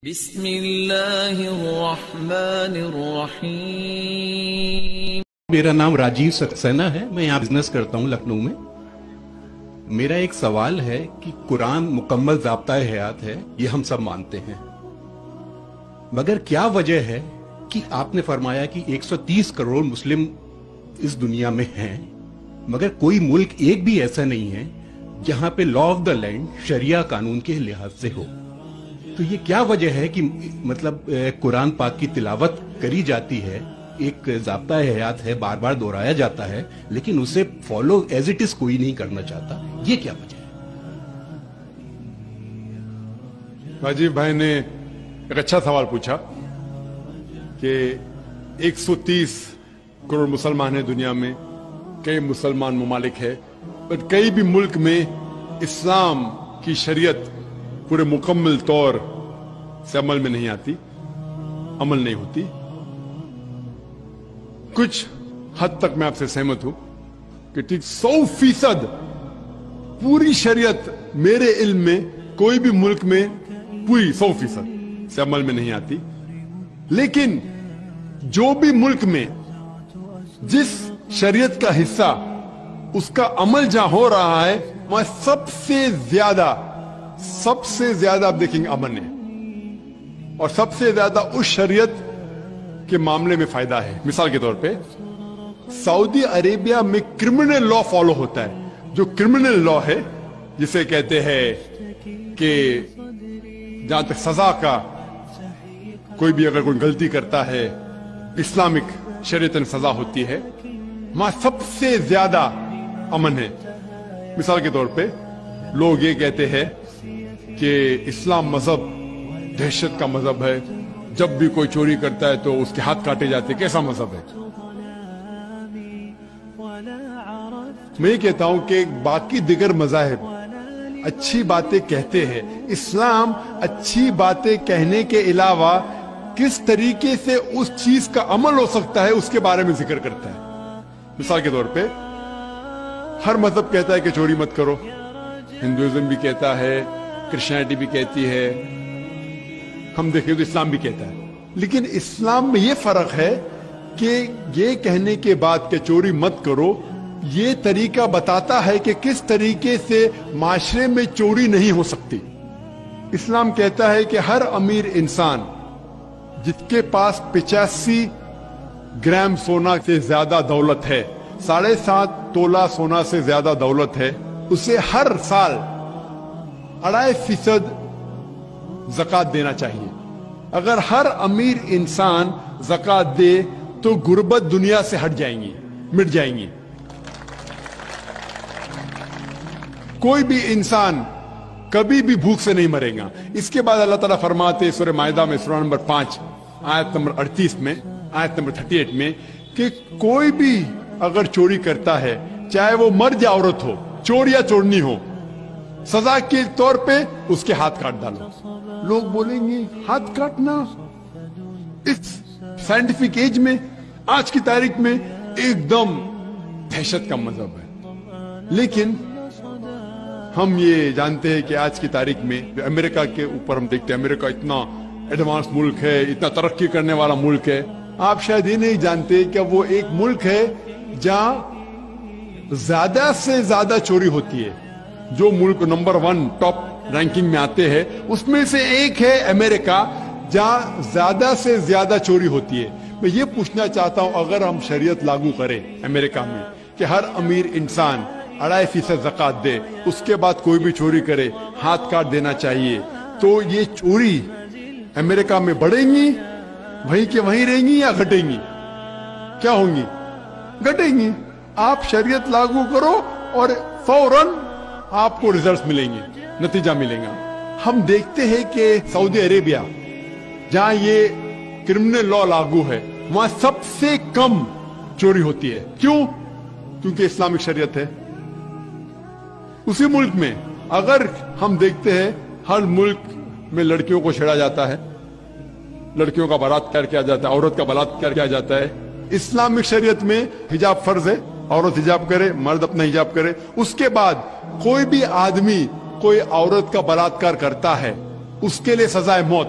بسم اللہ الرحمن الرحیم۔ میرا نام راجیو سکسینہ ہے، میں یہاں بزنس کرتا ہوں لکھنؤ میں۔ میرا ایک سوال ہے کہ قرآن مکمل ضابطہ حیات ہے، یہ ہم سب مانتے ہیں، مگر کیا وجہ ہے کہ آپ نے فرمایا کہ 130 کروڑ مسلم اس دنیا میں ہیں، مگر کوئی ملک ایک بھی ایسا نہیں ہے جہاں پہ لا آف دا لینڈ شریعہ قانون کے لحاظ سے ہو؟ تو یہ کیا وجہ ہے کہ مطلب قرآن پاک کی تلاوت کری جاتی ہے، ایک ضابطہ حیات ہے، بار بار دہرایا جاتا ہے، لیکن اسے فالو ایز اٹ از کوئی نہیں کرنا چاہتا؟ یہ کیا وجہ ہے؟ راجیو بھائی نے ایک اچھا سوال پوچھا کہ 130 کروڑ مسلمان ہیں دنیا میں، کئی مسلمان ممالک ہے، پر کئی بھی ملک میں اسلام کی شریعت پورے مکمل طور سے عمل میں نہیں آتی، عمل نہیں ہوتی۔ کچھ حد تک میں آپ سے سہمت ہوں کہ ٹھیک 100% پوری شریعت میرے علم میں کوئی بھی ملک میں پوری 100% سے عمل میں نہیں آتی، لیکن جو بھی ملک میں جس شریعت کا حصہ اس کا عمل جہاں ہو رہا ہے وہاں سب سے زیادہ آپ دیکھیں گے امن ہے، اور سب سے زیادہ اس شریعت کے معاملے میں فائدہ ہے۔ مثال کے طور پہ سعودی عربیہ میں کرمنل لا فالو ہوتا ہے۔ جو کرمنل لا ہے جسے کہتے ہیں کہ جہاں تک سزا کا، کوئی بھی اگر کوئی غلطی کرتا ہے اسلامک شریعت سزا ہوتی ہے، وہاں سب سے زیادہ امن ہے۔ مثال کے طور پہ لوگ یہ کہتے ہیں کہ اسلام مذہب دہشت کا مذہب ہے، جب بھی کوئی چوری کرتا ہے تو اس کے ہاتھ کاٹے جاتے ہیں۔ کیسا مذہب ہے؟ میں یہ کہتا ہوں کہ باقی دیگر مذاہب اچھی باتیں کہتے ہیں، اسلام اچھی باتیں کہنے کے علاوہ کس طریقے سے اس چیز کا عمل ہو سکتا ہے اس کے بارے میں ذکر کرتا ہے۔ مثال کے طور پہ ہر مذہب کہتا ہے کہ چوری مت کرو، ہندوازم بھی کہتا ہے، کرسچینٹی بھی کہتی ہے، ہم دیکھیں تو اسلام بھی کہتا ہے، لیکن اسلام میں یہ فرق ہے کہ یہ کہنے کے بعد کہ چوری مت کرو، یہ طریقہ بتاتا ہے کہ کس طریقے سے معاشرے میں چوری نہیں ہو سکتی۔ اسلام کہتا ہے کہ ہر امیر انسان جس کے پاس 85 گرام سونا سے زیادہ دولت ہے، 7.5 تولہ سونا سے زیادہ دولت ہے، اسے ہر سال 2.5% زکوٰۃ دینا چاہیے۔ اگر ہر امیر انسان زکوٰۃ دے تو غربت دنیا سے ہٹ جائیں گی، مٹ جائیں گی۔ کوئی بھی انسان کبھی بھی بھوک سے نہیں مرے گا۔ اس کے بعد اللہ تعالیٰ فرماتے سورہ مائدہ میں سورہ نمبر 5 آیت نمبر 38 میں، آیت نمبر 38 میں کہ کوئی بھی اگر چوری کرتا ہے، چاہے وہ مرد یا عورت ہو، چور یا چورنی ہو، سزا کے طور پہ اس کے ہاتھ کاٹ ڈالو۔ لوگ بولیں گے ہاتھ کاٹنا اس سائنٹیفک ایج میں، آج کی تاریخ میں ایک دم دہشت کا مذہب ہے، لیکن ہم یہ جانتے ہیں کہ آج کی تاریخ میں امریکہ کے اوپر ہم دیکھتے ہیں، امریکہ اتنا ایڈوانس ملک ہے، اتنا ترقی کرنے والا ملک ہے، آپ شاید یہ نہیں جانتے کہ وہ ایک ملک ہے جہاں زیادہ سے زیادہ چوری ہوتی ہے۔ جو ملک نمبر 1 ٹاپ رینکنگ میں آتے ہیں اس میں سے ایک ہے امریکہ، جہاں زیادہ سے زیادہ چوری ہوتی ہے۔ میں یہ پوچھنا چاہتا ہوں اگر ہم شریعت لاگو کریں امریکہ میں کہ ہر امیر انسان 2.5% زکوٰۃ دے، اس کے بعد کوئی بھی چوری کرے ہاتھ کاٹ دینا چاہیے، تو یہ چوری امریکہ میں بڑھیں گی، وہیں کے وہیں رہیں گی یا گھٹیں گی؟ کیا ہوں گی؟ گھٹیں گی۔ آپ شریعت لاگو کرو اور فوراً آپ کو ریزلٹس ملیں گے، نتیجہ ملے گا۔ ہم دیکھتے ہیں کہ سعودی عربیہ جہاں یہ کرمنل لا لاگو ہے وہاں سب سے کم چوری ہوتی ہے۔ کیوں؟ کیونکہ اسلامک شریعت ہے۔ اسی ملک میں اگر ہم دیکھتے ہیں ہر ملک میں لڑکیوں کو چھیڑا جاتا ہے، لڑکیوں کا بلاత్కాر کیا جاتا ہے، عورت کا بلاత్కాر کیا جاتا ہے۔ اسلامک شریعت میں حجاب فرض ہے، عورت حجاب کرے، مرد اپنا حجاب کرے۔ اس کے بعد کوئی بھی آدمی کوئی عورت کا بلاత్కాر کرتا ہے اس کے لیے سزائے موت۔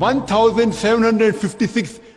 1756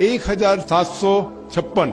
1756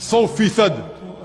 100%